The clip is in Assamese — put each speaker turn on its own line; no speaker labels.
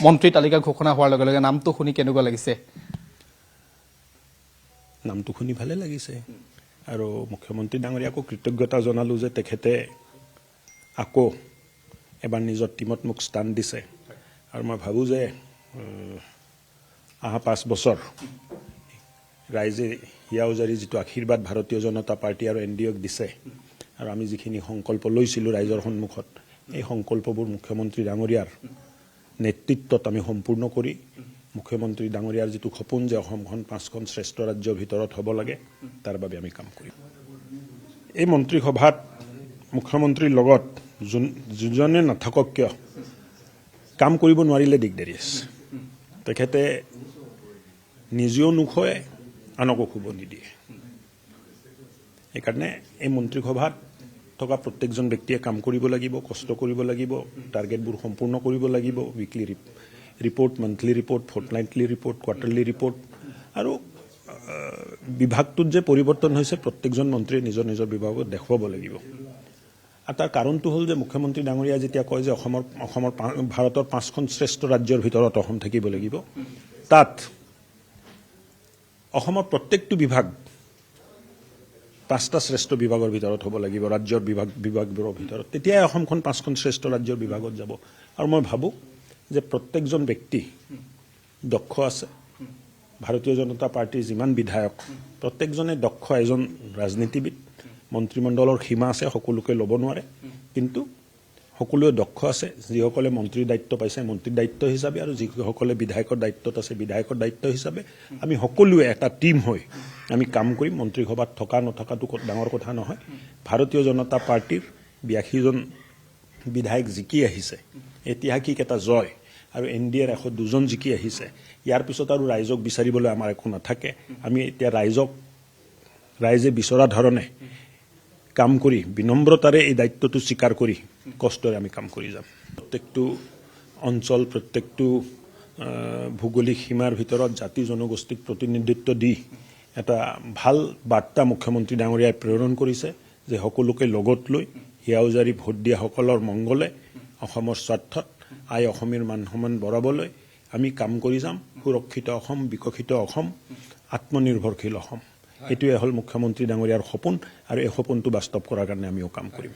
মন্ত্ৰী তালিকা ঘোষণা হোৱাৰ লগে লগে নামটো শুনি কেনেকুৱা লাগিছে?
নামটো শুনি ভালে লাগিছে আৰু মুখ্যমন্ত্ৰী ডাঙৰীয়াকো কৃতজ্ঞতা জনালো যে তেখেতে আকৌ এবাৰ নিজৰ টিমত মোক স্থান দিছে আৰু মই ভাবোঁ যে অহা 5 বছৰ ৰাইজে হিয়া উজাৰি যিটো আশীৰ্বাদ ভাৰতীয় জনতা পাৰ্টি আৰু NDAক দিছে আৰু আমি যিখিনি সংকল্প লৈছিলোঁ ৰাইজৰ সন্মুখত এই সংকল্পবোৰ মুখ্যমন্ত্ৰী ডাঙৰীয়াৰ নেতৃত্বত আমি সম্পূৰ্ণ কৰি মুখ্যমন্ত্ৰী ডাঙৰীয়াৰ যিটো সপোন যে অসমখন 5খন শ্ৰেষ্ঠ ৰাজ্যৰ ভিতৰত হ'ব লাগে তাৰ বাবে আমি কাম কৰিম। এই মন্ত্ৰীসভাত মুখ্যমন্ত্ৰীৰ লগত যোনজনে নাথাকক কিয় কাম কৰিব নোৱাৰিলে দিগদাৰি আছে। তেখেতে নিজেও নোখোৱায় আনকো শুব নিদিয়ে। সেইকাৰণে এই মন্ত্ৰীসভাত থকা প্ৰত্যেকজন ব্যক্তিয়ে কাম কৰিব লাগিব, কষ্ট কৰিব লাগিব, টাৰ্গেটবোৰ সম্পূৰ্ণ কৰিব লাগিব, weekly report, monthly report, fortnightly report, quarterly report আৰু বিভাগটোত যে পৰিৱৰ্তন হৈছে প্ৰত্যেকজন মন্ত্ৰীয়ে নিজৰ নিজৰ বিভাগত দেখুৱাব লাগিব। আৰু তাৰ কাৰণটো হ'ল যে মুখ্যমন্ত্ৰী ডাঙৰীয়াই যেতিয়া কয় যে অসমৰ ভাৰতৰ 5খন শ্ৰেষ্ঠ ৰাজ্যৰ ভিতৰত অসম থাকিব লাগিব, তাত অসমৰ প্ৰত্যেকটো বিভাগ 5টা শ্ৰেষ্ঠ বিভাগৰ ভিতৰত হ'ব লাগিব, ৰাজ্যৰ বিভাগবোৰৰ ভিতৰত। তেতিয়াই অসমখন 5খন শ্ৰেষ্ঠ ৰাজ্যৰ বিভাগত যাব। আৰু মই ভাবোঁ যে প্ৰত্যেকজন ব্যক্তি দক্ষ আছে। ভাৰতীয় জনতা পাৰ্টিৰ যিমান বিধায়ক প্ৰত্যেকজনে দক্ষ এজন ৰাজনীতিবিদ। মন্ত্ৰীমণ্ডলৰ সীমা আছে, সকলোকে ল'ব নোৱাৰে, কিন্তু সকলোৱে দক্ষ আছে। যিসকলে মন্ত্ৰীৰ দায়িত্ব পাইছে মন্ত্ৰীৰ দায়িত্ব হিচাপে আৰু যিসকলে বিধায়কৰ দায়িত্বত আছে বিধায়কৰ দায়িত্ব হিচাপে আমি সকলোৱে এটা টিম হৈ আমি কাম কৰিম। মন্ত্ৰীসভাত থকা নথকাটো ডাঙৰ কথা নহয়। ভাৰতীয় জনতা পাৰ্টিৰ 82জন বিধায়ক জিকি আহিছে, ঐতিহাসিক এটা জয়, আৰু NDAৰ 102জন জিকি আহিছে। ইয়াৰ পিছত আৰু ৰাইজক বিচাৰিবলৈ আমাৰ একো নাথাকে। আমি এতিয়া ৰাইজে বিচৰা ধৰণে কাম কৰি বিনম্ৰতাৰে এই দায়িত্বটো স্বীকাৰ কৰি কষ্টৰে আমি কাম কৰি যাম। প্ৰত্যেকটো অঞ্চল, প্ৰত্যেকটো ভৌগোলিক সীমাৰ ভিতৰত জাতি জনগোষ্ঠীক প্ৰতিনিধিত্ব দি এটা ভাল বাৰ্তা মুখ্যমন্ত্ৰী ডাঙৰীয়াই প্ৰেৰণ কৰিছে যে সকলোকে লগত লৈ হিয়া উজাৰি ভোট দিয়াসকলৰ মংগলে অসমৰ স্বাৰ্থত অসমীৰ মান সন্মান বঢ়াবলৈ আমি কাম কৰি যাম। সুৰক্ষিত অসম, বিকশিত অসম, আত্মনিৰ্ভৰশীল অসম, এইটোৱে হ'ল মুখ্যমন্ত্ৰী ডাঙৰীয়াৰ সপোন আৰু এই সপোনটো বাস্তৱ কৰাৰ কাৰণে আমিও কাম কৰিম।